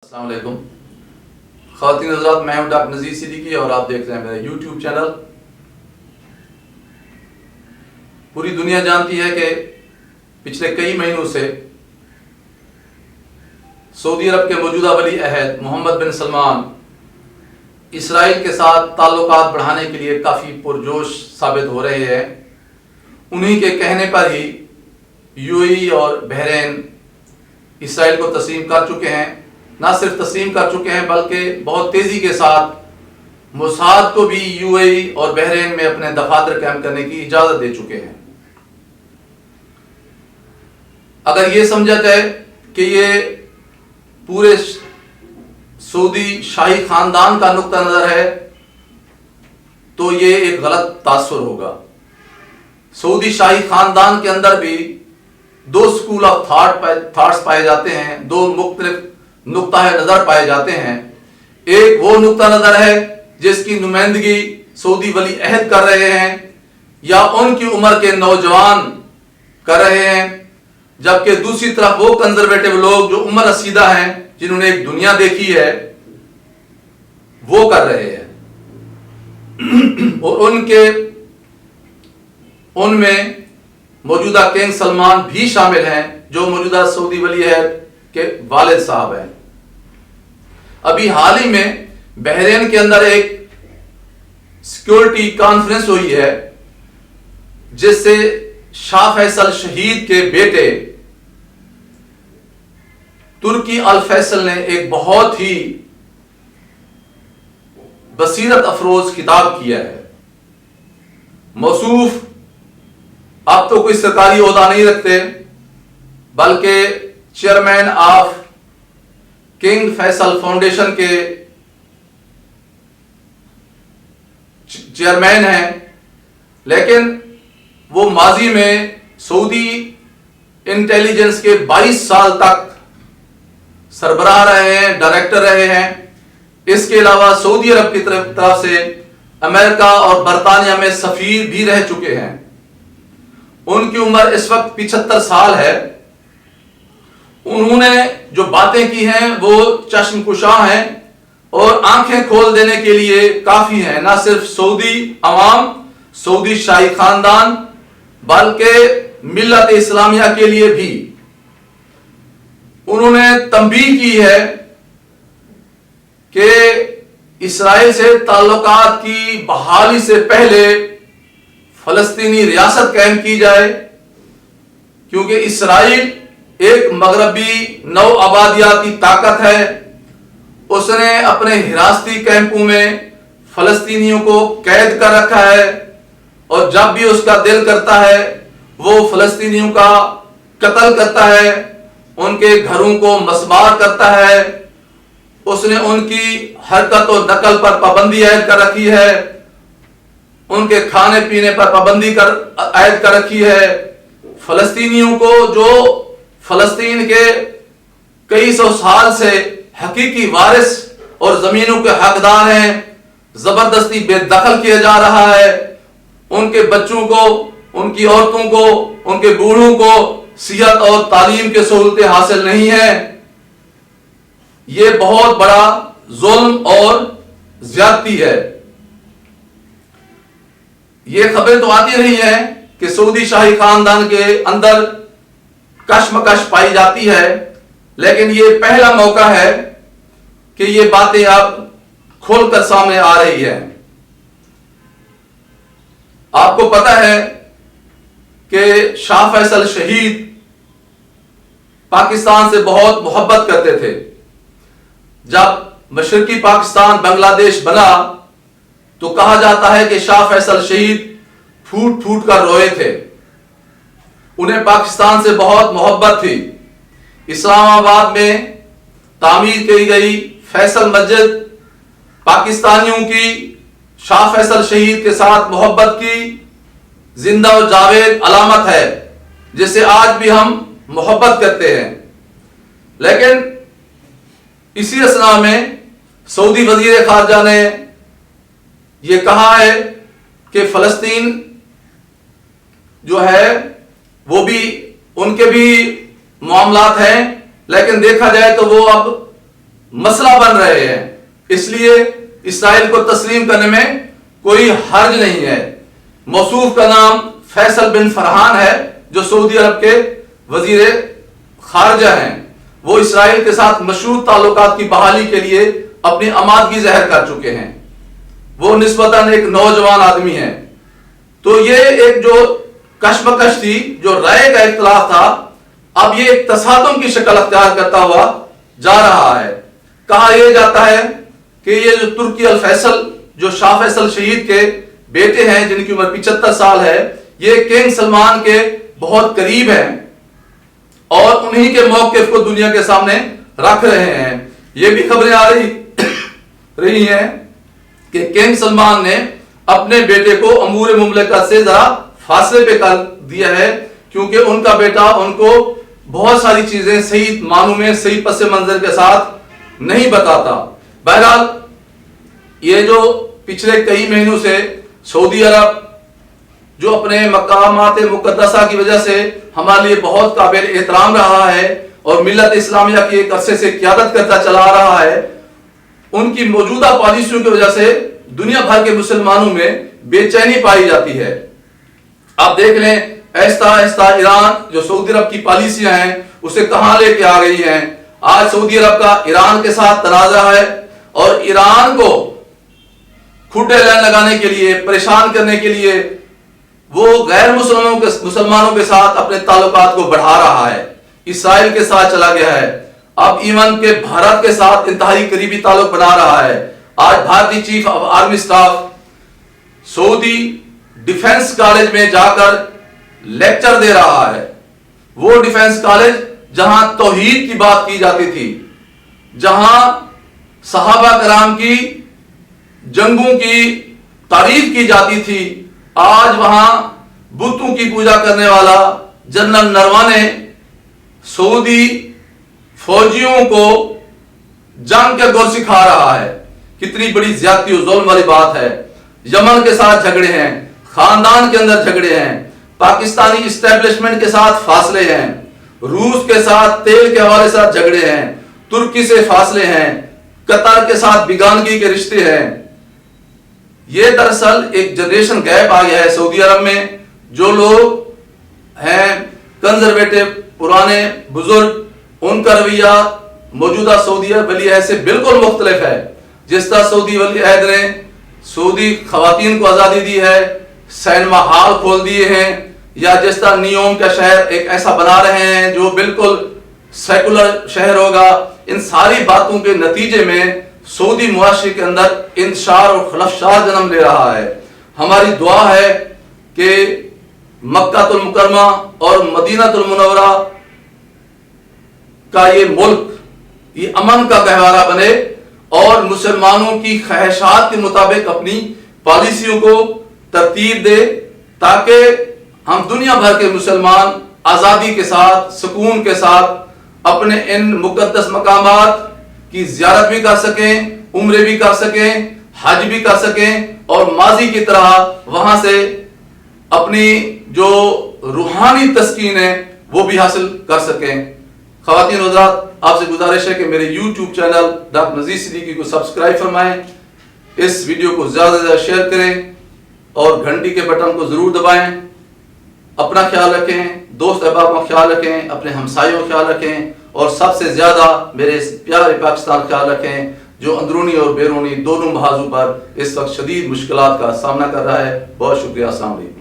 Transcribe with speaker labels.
Speaker 1: السلام علیکم خواتین حضرات، میں ہوں ڈاکٹر نذیر صدیقی اور آپ دیکھ رہے ہیں میرا یوٹیوب چینل۔ پوری دنیا جانتی ہے کہ پچھلے کئی مہینوں سے سعودی عرب کے موجودہ ولی عہد محمد بن سلمان اسرائیل کے ساتھ تعلقات بڑھانے کے لیے کافی پرجوش ثابت ہو رہے ہیں۔ انہی کے کہنے پر ہی یو اے ای اور بحرین اسرائیل کو تسلیم کر چکے ہیں۔ نہ صرف تسلیم کر چکے ہیں بلکہ بہت تیزی کے ساتھ موساد کو بھی یو اے ای اور بحرین میں اپنے دفاتر قائم کرنے کی اجازت دے چکے ہیں۔ اگر یہ سمجھا جائے کہ یہ پورے سعودی شاہی خاندان کا نقطہ نظر ہے تو یہ ایک غلط تاثر ہوگا۔ سعودی شاہی خاندان کے اندر بھی دو اسکول آف تھاٹس پائے جاتے ہیں، دو مختلف نقطہ نظر پائے جاتے ہیں۔ ایک وہ نقطہ نظر ہے جس کی نمائندگی سعودی ولی عہد کر رہے ہیں یا ان کی عمر کے نوجوان کر رہے ہیں، جبکہ دوسری طرف وہ کنزرویٹو لوگ جو عمر رسیدہ ہیں، جنہوں نے ایک دنیا دیکھی ہے، وہ کر رہے ہیں۔ اور ان میں موجودہ کنگ سلمان بھی شامل ہیں جو موجودہ سعودی ولی عہد کے والد صاحب ہیں۔ ابھی حال ہی میں بحرین کے اندر ایک سیکورٹی کانفرنس ہوئی ہے جس سے شاہ فیصل شہید کے بیٹے ترکی الفیصل نے ایک بہت ہی بصیرت افروز خطاب کیا ہے۔ موصوف اب تو کوئی سرکاری عہدہ نہیں رکھتے بلکہ chairman of king Faisal foundation کے چیئرمین ہیں، لیکن وہ ماضی میں سعودی انٹیلیجنس کے 22 سال تک سربراہ رہے ہیں، ڈائریکٹر رہے ہیں۔ اس کے علاوہ سعودی عرب کی طرف سے امریکہ اور برطانیہ میں سفیر بھی رہ چکے ہیں۔ ان کی عمر اس وقت 75 سال ہے۔ انہوں نے جو باتیں کی ہیں وہ چشم کشاں ہیں اور آنکھیں کھول دینے کے لیے کافی ہیں، نہ صرف سعودی عوام، سعودی شاہی خاندان، بلکہ ملت اسلامیہ کے لیے بھی۔ انہوں نے تنبیہ کی ہے کہ اسرائیل سے تعلقات کی بحالی سے پہلے فلسطینی ریاست قائم کی جائے، کیونکہ اسرائیل ایک مغربی نو آبادیاتی طاقت ہے۔ اس نے اپنے حراستی کیمپوں میں فلسطینیوں کو قید کر رکھا ہے اور جب بھی اس کا دل کرتا ہے وہ فلسطینیوں کا قتل کرتا ہے، ان کے گھروں کو مسمار کرتا ہے۔ اس نے ان کی حرکت و نقل پر پابندی عائد کر رکھی ہے، ان کے کھانے پینے پر پابندی عائد کر رکھی ہے۔ فلسطینیوں کو جو فلسطین کے کئی سو سال سے حقیقی وارث اور زمینوں کے حقدار ہیں، زبردستی بے دخل کیا جا رہا ہے۔ ان کے بچوں کو، ان کی عورتوں کو، ان کے بوڑھوں کو صحت اور تعلیم کے سہولتیں حاصل نہیں ہیں۔ یہ بہت بڑا ظلم اور زیادتی ہے۔ یہ خبریں تو آتی رہی ہیں کہ سعودی شاہی خاندان کے اندر کشمکش پائی جاتی ہے، لیکن یہ پہلا موقع ہے کہ یہ باتیں اب کھول کر سامنے آ رہی ہے۔ آپ کو پتہ ہے کہ شاہ فیصل شہید پاکستان سے بہت محبت کرتے تھے۔ جب مشرقی پاکستان بنگلہ دیش بنا تو کہا جاتا ہے کہ شاہ فیصل شہید پھوٹ پھوٹ کر روئے تھے۔ انہیں پاکستان سے بہت محبت تھی۔ اسلام آباد میں تعمیر کی گئی فیصل مسجد پاکستانیوں کی شاہ فیصل شہید کے ساتھ محبت کی زندہ و جاوید علامت ہے، جس سے آج بھی ہم محبت کرتے ہیں۔ لیکن اسی اثناء میں سعودی وزیر خارجہ نے یہ کہا ہے کہ فلسطین جو ہے وہ بھی ان کے بھی معاملات ہیں، لیکن دیکھا جائے تو وہ اب مسئلہ بن رہے ہیں. اس لیے اسرائیل کو تسلیم کرنے میں کوئی حرج نہیں ہے. موصوف کا نام فیصل بن فرحان ہے جو سعودی عرب کے وزیر خارجہ ہیں. وہ اسرائیل کے ساتھ مشروط تعلقات کی بحالی کے لیے اپنی آمادگی ظاہر کر چکے ہیں. وہ نسبتاً ایک نوجوان آدمی ہے. تو یہ ایک جو کشمکش تھی، جو رائے کا اختلاف تھا، اب یہ ایک تصادم کی شکل اختیار کرتا ہوا جا رہا ہے. کہا یہ جاتا ہے کہ یہ جو ترکی الفیصل جو شاہ فیصل شہید کے بیٹے ہیں جن کی عمر 75 سال ہے، یہ کنگ سلمان کے بہت قریب ہیں اور انہی کے موقف کو دنیا کے سامنے رکھ رہے ہیں. یہ بھی خبریں آ رہی ہیں کہ کنگ سلمان نے اپنے بیٹے کو امور مملکت سے ذرا فاصلے پہ کر دیا ہے، کیونکہ ان کا بیٹا ان کو بہت ساری چیزیں صحیح معنوں میں صحیح پس منظر کے ساتھ نہیں بتاتا. بہرحال یہ جو پچھلے کئی مہینوں سے سعودی عرب جو اپنے مقامات مقدسہ کی وجہ سے ہمارے لیے بہت قابل احترام رہا ہے اور ملت اسلامیہ کی ایک عرصے سے قیادت کرتا چلا رہا ہے، ان کی موجودہ پالیسیوں کی وجہ سے دنیا بھر کے مسلمانوں میں بے چینی پائی جاتی ہے. آپ دیکھ لیں آہستہ آہستہ ایران جو سعودی عرب کی پالیسیاں ہیں اسے کہاں لے کے آ گئی ہیں. آج سعودی عرب کا ایران کے ساتھ تنازع ہے اور ایران کو کھوٹے لائن لگانے کے لیے، پریشان کرنے کے لیے وہ غیر مسلمانوں کے ساتھ اپنے تعلقات کو بڑھا رہا ہے. اسرائیل کے ساتھ چلا گیا ہے، اب ایون کے بھارت کے ساتھ انتہائی قریبی تعلق بنا رہا ہے. آج بھارتی chief of army staff Saudi defence college میں جا کر لیکچر دے رہا ہے. وہ ڈیفنس کالج جہاں توحید کی بات کی جاتی تھی، جہاں صحابہ کرام کی جنگوں کی تعریف کی جاتی تھی، آج وہاں بتوں کی پوجا کرنے والا جنرل نروانے سعودی فوجیوں کو جنگ کے گر سکھا رہا ہے. کتنی بڑی زیادتی و ظلم والی بات ہے. یمن کے ساتھ جھگڑے ہیں، خاندان کے اندر جھگڑے ہیں، پاکستانی اسٹیبلشمنٹ کے ساتھ فاصلے ہیں، روس کے ساتھ تیل کے حوالے سے جھگڑے ہیں، ترکی سے فاصلے ہیں، قطر کے ساتھ بیگانگی کے رشتے ہیں. یہ دراصل ایک جنریشن گیپ آ گیا ہے سعودی عرب میں. جو لوگ ہیں کنزرویٹو، پرانے بزرگ، ان کا رویہ موجودہ سعودی ولی عہد سے بالکل مختلف ہے. جس طرح سعودی ولی عہد نے سعودی خواتین کو آزادی دی ہے، سینما ہال کھول دیے ہیں، یا جس طرح نیوم کا شہر ایک ایسا بنا رہے ہیں جو بالکل سیکولر شہر ہوگا، ان ساری باتوں کے نتیجے میں سعودی معاشرے کے اندر انتشار اور خلفشار جنم لے رہا ہے. ہماری دعا ہے کہ مکہ المکرمہ اور مدینہ المنورہ کا یہ ملک یہ امن کا گہوارہ بنے اور مسلمانوں کی خواہشات کے مطابق اپنی پالیسیوں کو ترتیب دے، تاکہ ہم دنیا بھر کے مسلمان آزادی کے ساتھ، سکون کے ساتھ اپنے ان مقدس مقامات کی زیارت بھی کر سکیں، عمرے بھی کر سکیں، حج بھی کر سکیں، اور ماضی کی طرح وہاں سے اپنی جو روحانی تسکین ہے وہ بھی حاصل کر سکیں. خواتین و حضرات، آپ سے گزارش ہے کہ میرے YouTube channel doctor Nazir Siddiqui کو سبسکرائب فرمائیں، اس ویڈیو کو زیادہ سے زیادہ شیئر کریں اور گھنٹی کے بٹن کو ضرور دبائیں. اپنا خیال رکھیں، دوست احباب کا خیال رکھیں، اپنے ہمسایوں کا خیال رکھیں، اور سب سے زیادہ میرے پیارے پاکستان کا خیال رکھیں جو اندرونی اور بیرونی دونوں محاذوں پر اس وقت شدید مشکلات کا سامنا کر رہا ہے. بہت شکریہ. السلام علیکم.